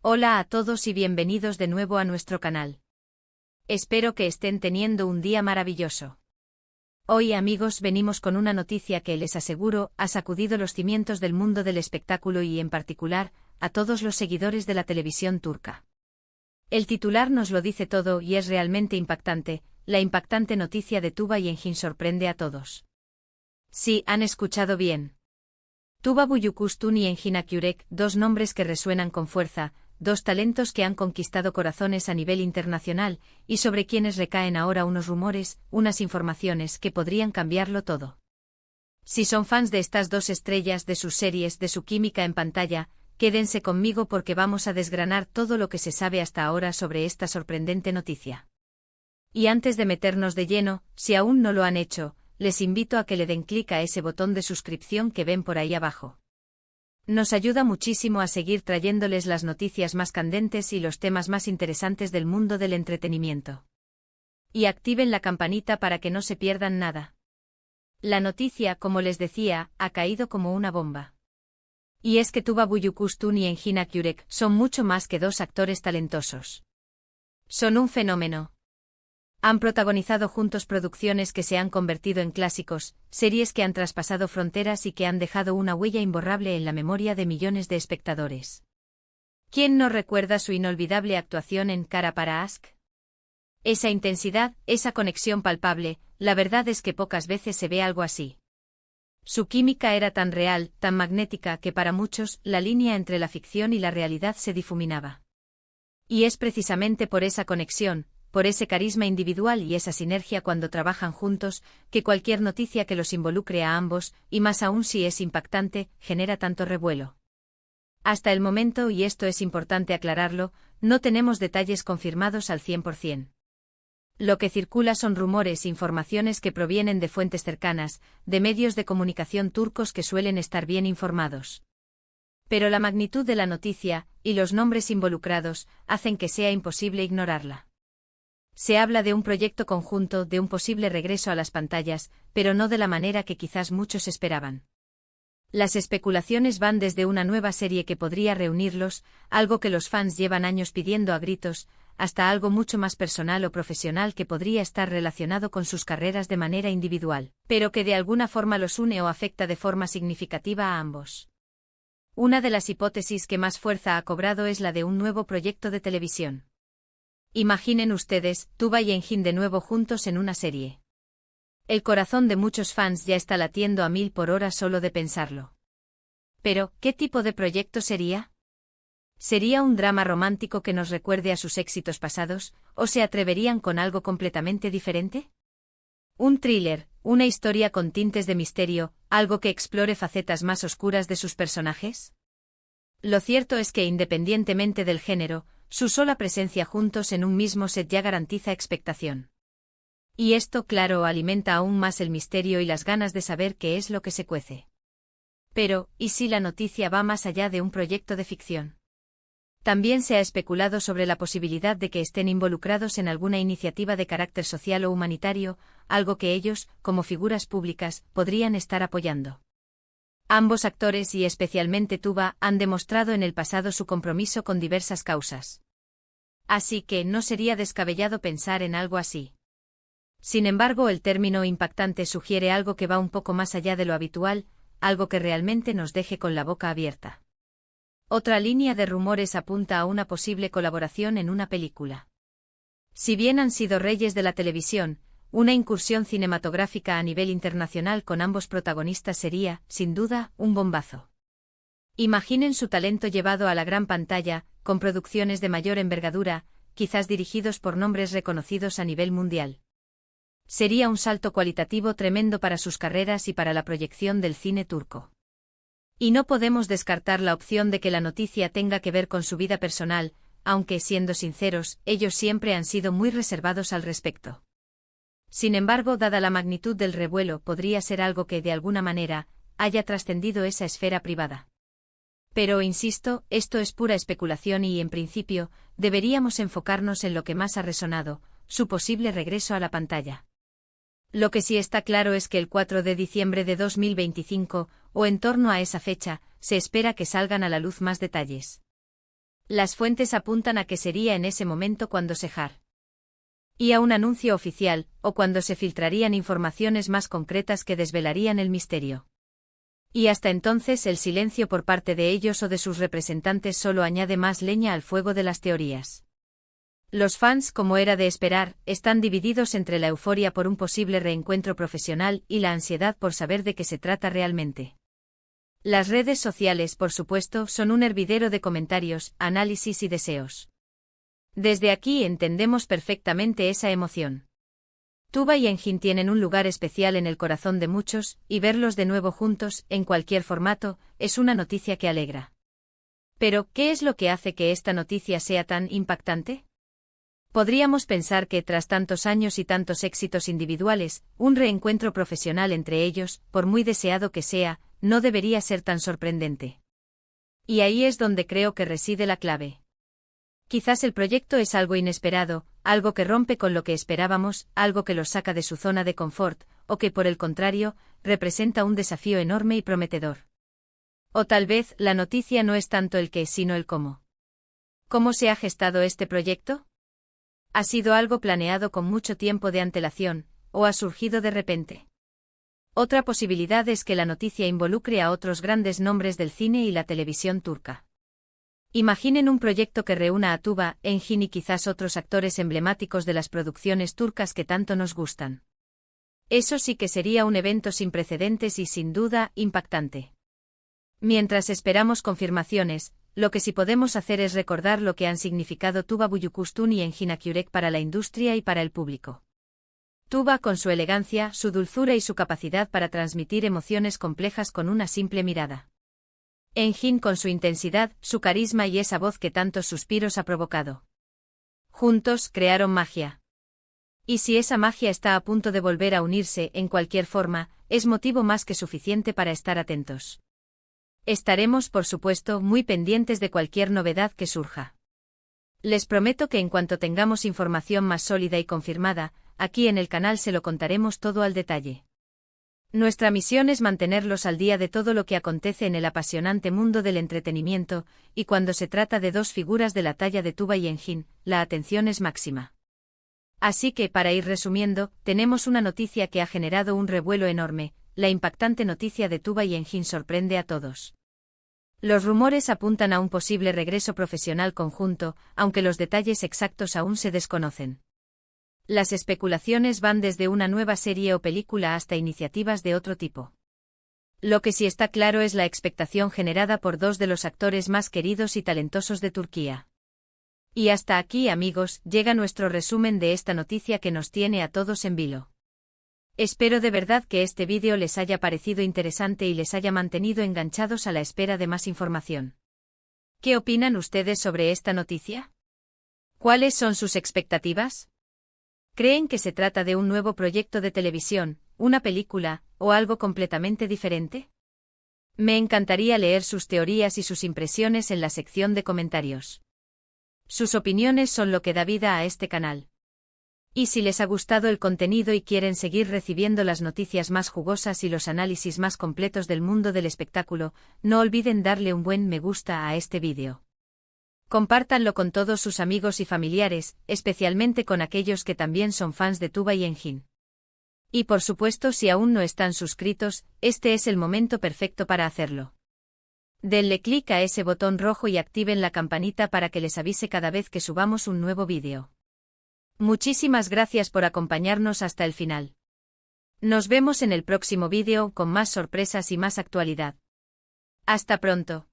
Hola a todos y bienvenidos de nuevo a nuestro canal. Espero que estén teniendo un día maravilloso. Hoy, amigos, venimos con una noticia que les aseguro ha sacudido los cimientos del mundo del espectáculo y, en particular, a todos los seguidores de la televisión turca. El titular nos lo dice todo y es realmente impactante. La impactante noticia de Tuba y Engin sorprende a todos. Sí, han escuchado bien. Tuba Büyüküstün y Engin Akyürek, dos nombres que resuenan con fuerza, dos talentos que han conquistado corazones a nivel internacional, y sobre quienes recaen ahora unos rumores, unas informaciones que podrían cambiarlo todo. Si son fans de estas dos estrellas, de sus series, de su química en pantalla, quédense conmigo porque vamos a desgranar todo lo que se sabe hasta ahora sobre esta sorprendente noticia. Y antes de meternos de lleno, si aún no lo han hecho, les invito a que le den clic a ese botón de suscripción que ven por ahí abajo. Nos ayuda muchísimo a seguir trayéndoles las noticias más candentes y los temas más interesantes del mundo del entretenimiento. Y activen la campanita para que no se pierdan nada. La noticia, como les decía, ha caído como una bomba. Y es que Tuba Büyüküstün y Engin Akyürek son mucho más que dos actores talentosos. Son un fenómeno. Han protagonizado juntos producciones que se han convertido en clásicos, series que han traspasado fronteras y que han dejado una huella imborrable en la memoria de millones de espectadores. ¿Quién no recuerda su inolvidable actuación en Kara para Aşk? Esa intensidad, esa conexión palpable, la verdad es que pocas veces se ve algo así. Su química era tan real, tan magnética que para muchos la línea entre la ficción y la realidad se difuminaba. Y es precisamente por esa conexión, por ese carisma individual y esa sinergia cuando trabajan juntos, que cualquier noticia que los involucre a ambos, y más aún si es impactante, genera tanto revuelo. Hasta el momento, y esto es importante aclararlo, no tenemos detalles confirmados al 100%. Lo que circula son rumores, informaciones que provienen de fuentes cercanas, de medios de comunicación turcos que suelen estar bien informados. Pero la magnitud de la noticia, y los nombres involucrados, hacen que sea imposible ignorarla. Se habla de un proyecto conjunto, de un posible regreso a las pantallas, pero no de la manera que quizás muchos esperaban. Las especulaciones van desde una nueva serie que podría reunirlos, algo que los fans llevan años pidiendo a gritos, hasta algo mucho más personal o profesional que podría estar relacionado con sus carreras de manera individual, pero que de alguna forma los une o afecta de forma significativa a ambos. Una de las hipótesis que más fuerza ha cobrado es la de un nuevo proyecto de televisión. Imaginen ustedes, Tuba y Engin de nuevo juntos en una serie. El corazón de muchos fans ya está latiendo a 1000 por hora solo de pensarlo. Pero, ¿qué tipo de proyecto sería? ¿Sería un drama romántico que nos recuerde a sus éxitos pasados, o se atreverían con algo completamente diferente? ¿Un thriller, una historia con tintes de misterio, algo que explore facetas más oscuras de sus personajes? Lo cierto es que independientemente del género, su sola presencia juntos en un mismo set ya garantiza expectación. Y esto, claro, alimenta aún más el misterio y las ganas de saber qué es lo que se cuece. Pero, ¿y si la noticia va más allá de un proyecto de ficción? También se ha especulado sobre la posibilidad de que estén involucrados en alguna iniciativa de carácter social o humanitario, algo que ellos, como figuras públicas, podrían estar apoyando. Ambos actores y especialmente Tuba han demostrado en el pasado su compromiso con diversas causas. Así que no sería descabellado pensar en algo así. Sin embargo, el término impactante sugiere algo que va un poco más allá de lo habitual, algo que realmente nos deje con la boca abierta. Otra línea de rumores apunta a una posible colaboración en una película. Si bien han sido reyes de la televisión, una incursión cinematográfica a nivel internacional con ambos protagonistas sería, sin duda, un bombazo. Imaginen su talento llevado a la gran pantalla, con producciones de mayor envergadura, quizás dirigidos por nombres reconocidos a nivel mundial. Sería un salto cualitativo tremendo para sus carreras y para la proyección del cine turco. Y no podemos descartar la opción de que la noticia tenga que ver con su vida personal, aunque, siendo sinceros, ellos siempre han sido muy reservados al respecto. Sin embargo, dada la magnitud del revuelo, podría ser algo que, de alguna manera, haya trascendido esa esfera privada. Pero, insisto, esto es pura especulación y, en principio, deberíamos enfocarnos en lo que más ha resonado, su posible regreso a la pantalla. Lo que sí está claro es que el 4 de diciembre de 2025, o en torno a esa fecha, se espera que salgan a la luz más detalles. Las fuentes apuntan a que sería en ese momento cuando Sehar y a un anuncio oficial, o cuando se filtrarían informaciones más concretas que desvelarían el misterio. Y hasta entonces el silencio por parte de ellos o de sus representantes solo añade más leña al fuego de las teorías. Los fans, como era de esperar, están divididos entre la euforia por un posible reencuentro profesional y la ansiedad por saber de qué se trata realmente. Las redes sociales, por supuesto, son un hervidero de comentarios, análisis y deseos. Desde aquí entendemos perfectamente esa emoción. Tuba y Enjin tienen un lugar especial en el corazón de muchos, y verlos de nuevo juntos, en cualquier formato, es una noticia que alegra. Pero, ¿qué es lo que hace que esta noticia sea tan impactante? Podríamos pensar que, tras tantos años y tantos éxitos individuales, un reencuentro profesional entre ellos, por muy deseado que sea, no debería ser tan sorprendente. Y ahí es donde creo que reside la clave. Quizás el proyecto es algo inesperado, algo que rompe con lo que esperábamos, algo que los saca de su zona de confort, o que por el contrario, representa un desafío enorme y prometedor. O tal vez la noticia no es tanto el qué, sino el cómo. ¿Cómo se ha gestado este proyecto? ¿Ha sido algo planeado con mucho tiempo de antelación, o ha surgido de repente? Otra posibilidad es que la noticia involucre a otros grandes nombres del cine y la televisión turca. Imaginen un proyecto que reúna a Tuba, Enjin y quizás otros actores emblemáticos de las producciones turcas que tanto nos gustan. Eso sí que sería un evento sin precedentes y sin duda, impactante. Mientras esperamos confirmaciones, lo que sí podemos hacer es recordar lo que han significado Tuba Büyüküstün y Enjin Akgürek para la industria y para el público. Tuba con su elegancia, su dulzura y su capacidad para transmitir emociones complejas con una simple mirada. Enjin con su intensidad, su carisma y esa voz que tantos suspiros ha provocado. Juntos crearon magia. Y si esa magia está a punto de volver a unirse, en cualquier forma, es motivo más que suficiente para estar atentos. Estaremos, por supuesto, muy pendientes de cualquier novedad que surja. Les prometo que en cuanto tengamos información más sólida y confirmada, aquí en el canal se lo contaremos todo al detalle. Nuestra misión es mantenerlos al día de todo lo que acontece en el apasionante mundo del entretenimiento, y cuando se trata de dos figuras de la talla de Tuba y Enjin, la atención es máxima. Así que, para ir resumiendo, tenemos una noticia que ha generado un revuelo enorme, la impactante noticia de Tuba y Enjin sorprende a todos. Los rumores apuntan a un posible regreso profesional conjunto, aunque los detalles exactos aún se desconocen. Las especulaciones van desde una nueva serie o película hasta iniciativas de otro tipo. Lo que sí está claro es la expectación generada por dos de los actores más queridos y talentosos de Turquía. Y hasta aquí, amigos, llega nuestro resumen de esta noticia que nos tiene a todos en vilo. Espero de verdad que este vídeo les haya parecido interesante y les haya mantenido enganchados a la espera de más información. ¿Qué opinan ustedes sobre esta noticia? ¿Cuáles son sus expectativas? ¿Creen que se trata de un nuevo proyecto de televisión, una película, o algo completamente diferente? Me encantaría leer sus teorías y sus impresiones en la sección de comentarios. Sus opiniones son lo que da vida a este canal. Y si les ha gustado el contenido y quieren seguir recibiendo las noticias más jugosas y los análisis más completos del mundo del espectáculo, no olviden darle un buen me gusta a este vídeo. Compártanlo con todos sus amigos y familiares, especialmente con aquellos que también son fans de Tuba y Enjin. Y por supuesto, si aún no están suscritos, este es el momento perfecto para hacerlo. Denle clic a ese botón rojo y activen la campanita para que les avise cada vez que subamos un nuevo vídeo. Muchísimas gracias por acompañarnos hasta el final. Nos vemos en el próximo vídeo con más sorpresas y más actualidad. Hasta pronto.